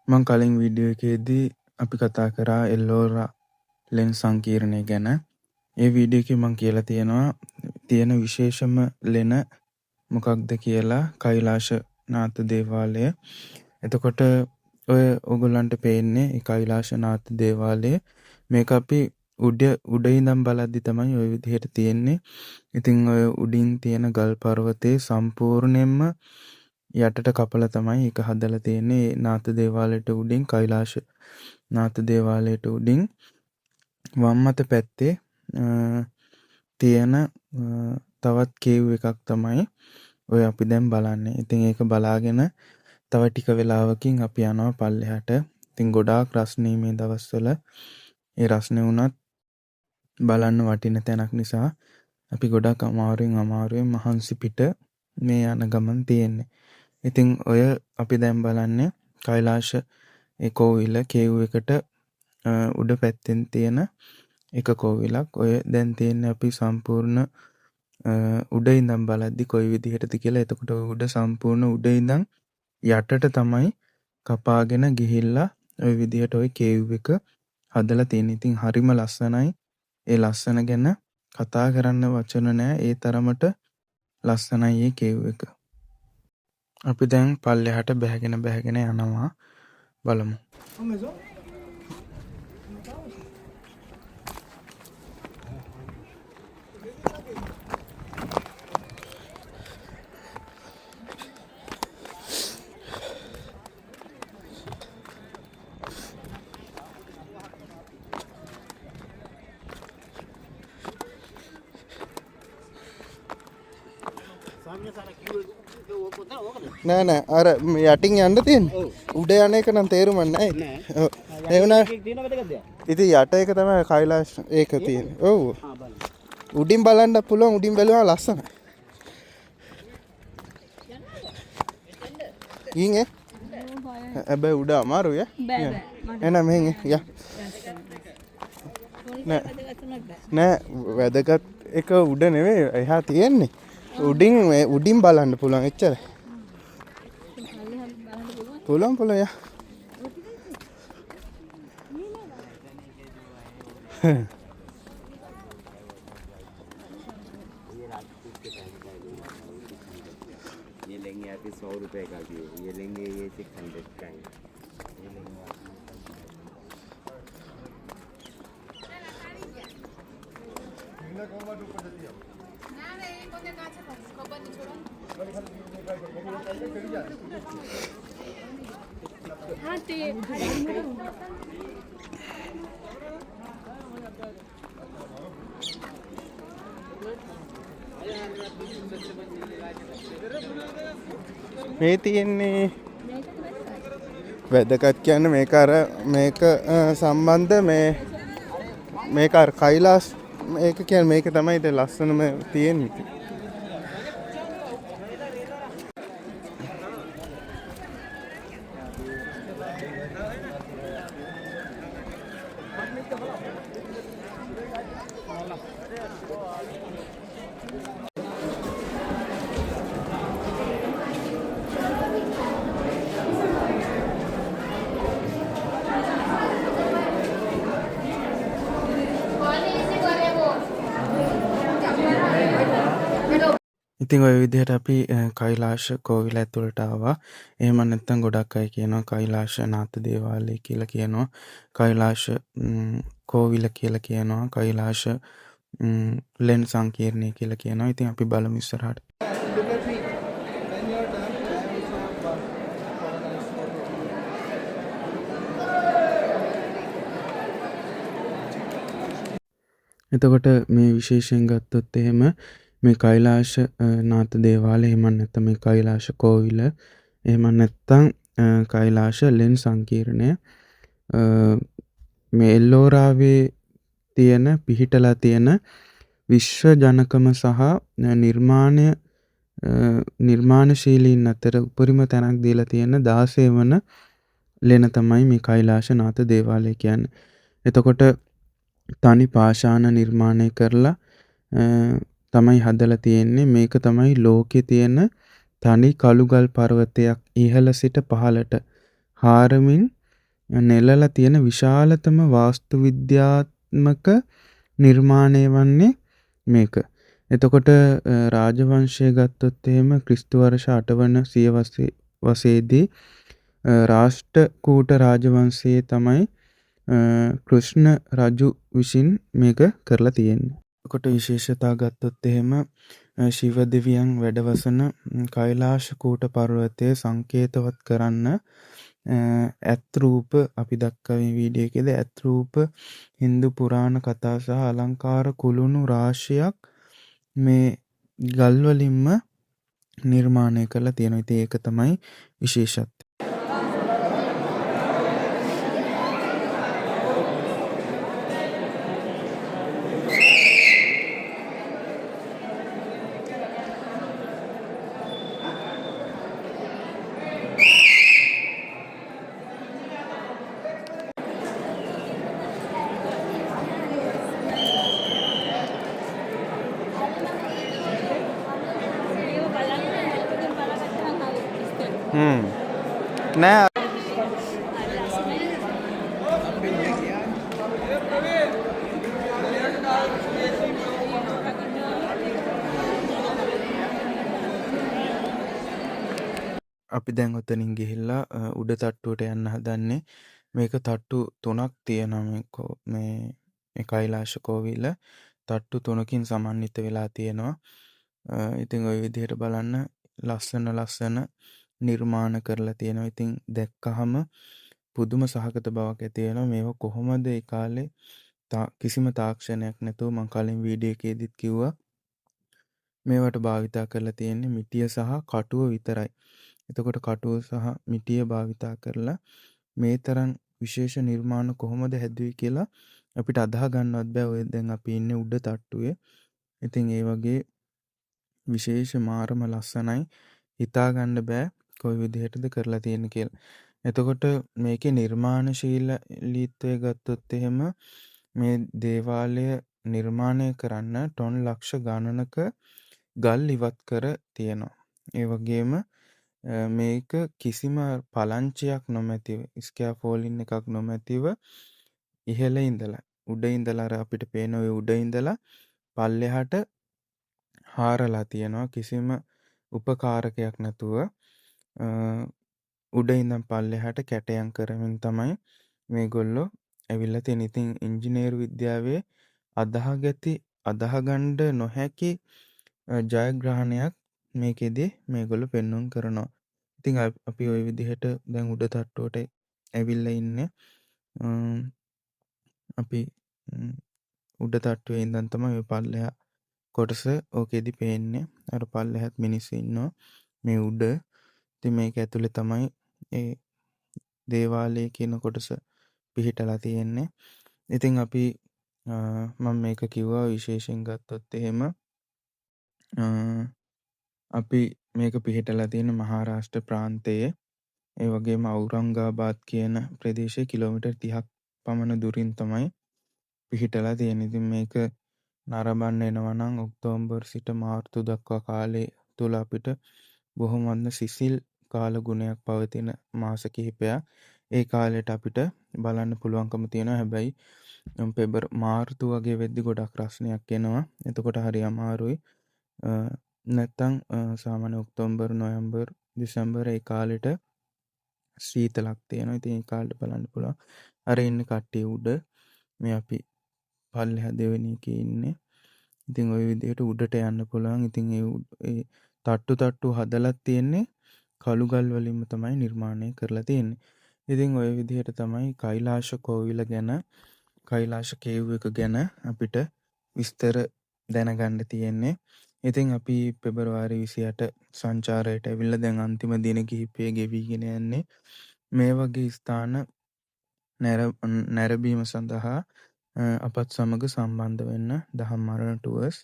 මං කලින් වීඩියෝ එකේදී අපි කතා කරා එල්ලෝරා ලෙන්ස් සංකීර්ණය ගැන. ඒ වීඩියෝ එකේ මං කියලා තියෙන විශේෂම ලෙන මොකක්ද කියලා කෛලාශ නාථ දේවාලය. එතකොට ඔය ඕගොල්ලන්ට පේන්නේ ඒ කෛලාශ නාථ දේවාලය. මේක අපි උඩ ඉඳන් බලද්දි තමයි ওই විදිහට තියෙන්නේ. ඉතින් ඔය උඩින් තියෙන ගල් පර්වතේ සම්පූර්ණයෙන්ම යටට කපලා තමයි ඒක හදලා තියෙන්නේ. නාථ දේවාලයට උඩින් කෛලාශ නාථ දේවාලයට උඩින් වම් අත පැත්තේ තියෙන තවත් කේව් එකක් තමයි ඔය අපි දැන් බලන්නේ. ඉතින් ඒක බලාගෙන තව ටික වෙලාවකින් අපි යනවා පල්ලෙහාට. ඉතින් ගොඩාක් රස්නේ මේ දවස්වල. ඒ රස්නේ වුණත් බලන්න වටින තැනක් නිසා අපි ගොඩක් අමාරුවෙන් මහන්සි පිට මේ යන ගමන් තියෙන්නේ. ඉතින් ඔය අපි දැන් බලන්නේ කෛලාශ ඒ කෝවිල කේව් එකට උඩ පැත්තෙන් තියෙන එක කෝවිලක්. ඔය දැන් තියෙන්නේ අපි සම්පූර්ණ උඩ ඉඳන් බලද්දි කොයි විදිහටද කියලා. එතකොට උඩ සම්පූර්ණ උඩ ඉඳන් යටට තමයි කපාගෙන ගිහිල්ලා ওই විදිහට ওই කේව් එක හදලා තියෙන්නේ. ඉතින් හරිම ලස්සනයි. ඒ ලස්සන ගැන කතා කරන්න වචන නැහැ. ඒ තරමට ලස්සනයි මේ කේව් එක. අපි දැන් පල්ලෙහාට බැහැගෙන යනවා. බලමු. නෑ අර යටින් යන්න තියෙන්නේ. උඩ යන එක නම් තේරුම් නැහැ. ඔව්. ඒ වුණා. ඉතින් යට එක තමයි කෛලාශ ඒක තියෙන්නේ. ඔව්. උඩින් බලන්න පුළුවන්. උඩින් බැලුවා ලස්සනයි. ඊයේ හැබැයි උඩ අමාරුයි ඈ. එන මෙහෙන් යා. නෑ වැදගත් එක උඩ නෙවෙයි එහා තියෙන්නේ. උඩින් බලන්න පුළුවන් එච්චරයි. පුළුවන් යා. ये लेंगे अभी 100 रुपए का भी है। ये लेंगे ये 600 का है। ये लेंगे මේ තියෙන්නේ වැදගත් කියන්නේ මේක සම්බන්ධ මේක අර කෛලාශ මේක කියන්නේ මේක තමයි දැන් ලස්සනම තියෙන්නේ. ඉතින් ඔය විදිහට අපි කෛලාශ කෝවිල ඇතුළට ආවා. එහෙම නැත්නම් ගොඩක් අය කියනවා කෛලාශ නාථ දේවාලය කියලා කියනවා. කෛලාශ කෝවිල කියලා කියනවා. කෛලාශ ලෙන් සංකීර්ණය කියලා කියනවා. ඉතින් අපි බලමු ඉස්සරහට. එතකොට මේ විශේෂයෙන් ගත්තොත් එහෙම මේ කෛලාශ නාථ දේවාලය එහෙම නැත්නම් මේ කෛලාශ කෝවිල එහෙම නැත්නම් කෛලාශ ලෙන් සංකීර්ණය මේ එල්ලෝරාවේ තියෙන පිහිටලා තියෙන විශ්ව ජනකම සහ නිර්මාණශීලීන් අතර උපරිම තැනක් දීලා තියෙන 16 වන ලෙන තමයි මේ කෛලාශ නාථ දේවාලය කියන්නේ. එතකොට තනි පාෂාණ නිර්මාණය කරලා තමයි හදලා තියෙන්නේ. මේක තමයි ලෝකේ තියෙන තනි කළුගල් පර්වතයක් ඉහළ සිට පහළට හාරමින් නෙලලා තියෙන විශාලතම වාස්තු විද්‍යාත්මක නිර්මාණය වන්නේ මේක. එතකොට රාජවංශය ගත්තොත් එහෙම ක්‍රිස්තු වර්ෂ 8 වන සියවසේදී රාෂ්ටකූට රාජවංශයේ තමයි කෘෂ්ණ රජු විසින් මේක කරලා තියෙන්නේ. එතකොට විශේෂතා ගත්තොත් එහෙම ශිව දෙවියන් වැඩවසන කෛලාශකූට පර්වතය සංකේතවත් කරන්න ඇත් රූප අපි දැක්ක මේ වීඩියෝ එකේදී ඇත් රූප හින්දු පුරාණ කතා සහ අලංකාර කුළුණු රාශියක් මේ ගල් වලින්ම නිර්මාණය කරලා තියෙනවා. ඉතින් ඒක තමයි විශේෂත්වය. නෑ අපි දැන් ඔතනින් ගිහිල්ලා උඩ තට්ටුවට යන්න හදන්නේ. මේක තට්ටු 3ක් තියෙනවා මේ කෛලාශ කෝවිල. තට්ටු 3කින් සමන්විත වෙලා තියෙනවා. ඉතින් ওই විදිහට බලන්න ලස්සන නිර්මාණ කරලා තියෙනවා. ඉතින් දැක්කහම පුදුම සහගත බවක් ඇති වෙනවා. මේව කොහොමද ඒ කාලේ කිසිම තාක්ෂණයක් නැතුව මම කලින් වීඩියෝ එකේදීත් කිව්වා මේවට භාවිතා කරලා තියෙන්නේ මිටිය සහ කටුව විතරයි. එතකොට කටුව සහ මිටිය භාවිතා කරලා මේ තරම් විශේෂ නිර්මාණ කොහොමද හැදුවේ කියලා අපිට අදාහ ගන්නවත් බෑ. ඔය දැන් අපි ඉන්නේ උඩ තට්ටුවේ. ඉතින් ඒ වගේ විශේෂ මාරම ලස්සනයි. හිතා ගන්න බෑ කොයි විදිහටද කරලා තියෙන්නේ කියලා. එතකොට මේකේ නිර්මාණශීලීත්වය ගත්තොත් එහෙම මේ දේවාලය නිර්මාණය කරන්න ටොන් ලක්ෂ ගණනක ගල් ඉවත් කර තියෙනවා. ඒ වගේම මේක කිසිම පලංචියක් නොමැතිව ස්කැෆෝල්ඩින් එකක් නොමැතිව ඉහළ ඉඳලා උඩ ඉඳලා අර අපිට පේන ඔය උඩ ඉඳලා පල්ලෙහාට හාරලා තියෙනවා. කිසිම උපකාරකයක් නැතුව උඩ ඉඳන් පල්ලෙහාට කැටයම් කරමින් තමයි මේගොල්ලෝ ඇවිල්ලා තියෙන්නේ. ඉතින් ඉංජිනේරු විද්‍යාවේ අදාහගන්න නොහැකි ජයග්‍රහණයක් මේකෙදී මේගොල්ලෝ පෙන්වුම් කරනවා. ඉතින් අපි ওই විදිහට දැන් උඩ තට්ටුවට ඇවිල්ලා ඉන්නේ. අපි උඩ තට්ටුවේ ඉඳන් තමයි ඔය පල්ලෙහා කොටස ඕකෙදි පේන්නේ. අර පල්ලෙහාත් මිනිස්සු ඉන්නවා මේ උඩ. ඉතින් මේක ඇතුලේ තමයි ඒ දේවාලය කියන කොටස පිහිටලා තියෙන්නේ. ඉතින් අපි මම මේක කිව්වා විශේෂයෙන් ගත්තොත් එහෙම අපි මේක පිහිටලා තියෙන මහාරාෂ්ට්‍ර ප්‍රාන්තයේ. ඒ වගේම ඖරංගාබාද් කියන ප්‍රදේශයේ කිලෝමීටර් 30ක් පමණ දුරින් තමයි පිහිටලා තියෙන්නේ. ඉතින් මේක නරඹන්න එනවා නම් ඔක්තෝබර් සිට මාර්තු දක්වා කාලය තුල අපිට බොහොමත්ම සිසිල් කාල ගුණයක් පවතින මාස කිහිපයක්. ඒ කාලයට අපිට බලන්න පුළුවන්කම තියෙනවා. හැබැයි මාර්තු වගේ වෙද්දි ගොඩක් රස්නයක් එනවා. එතකොට හරි අමාරුයි. නැත්තම් සාමාන්‍ය ඔක්තෝබර් නොවැම්බර් දෙසැම්බර් ඒ කාලෙට සීතලක් තියෙනවා. ඉතින් ඒ කාලෙට බලන්න පුළුවන්. අර ඉන්න කට්ටිය උඩ මේ අපි පල්ලෙහා දෙවෙනි එකේ ඉන්නේ. ඉතින් ওই විදිහට උඩට යන්න පුළුවන්. ඉතින් ඒ තට්ටු හදලා තියෙන්නේ කළු ගල් වලින්ම තමයි නිර්මාණය කරලා තියෙන්නේ. ඉතින් ওই විදිහට තමයි කෛලාශ කෝවිල ගැන කෛලාශ කේව් එක ගැන අපිට විස්තර දැනගන්න තියෙන්නේ. ඉතින් අපි පෙබරවාරි 28 සංචාරයට ඇවිල්ලා දැන් අන්තිම දින කිහිපය ගෙවිගෙන යන්නේ. මේ වගේ ස්ථාන නැරඹීම සඳහා අපත් සමග සම්බන්ධ වෙන්න දහම් මරණ ටුවර්ස්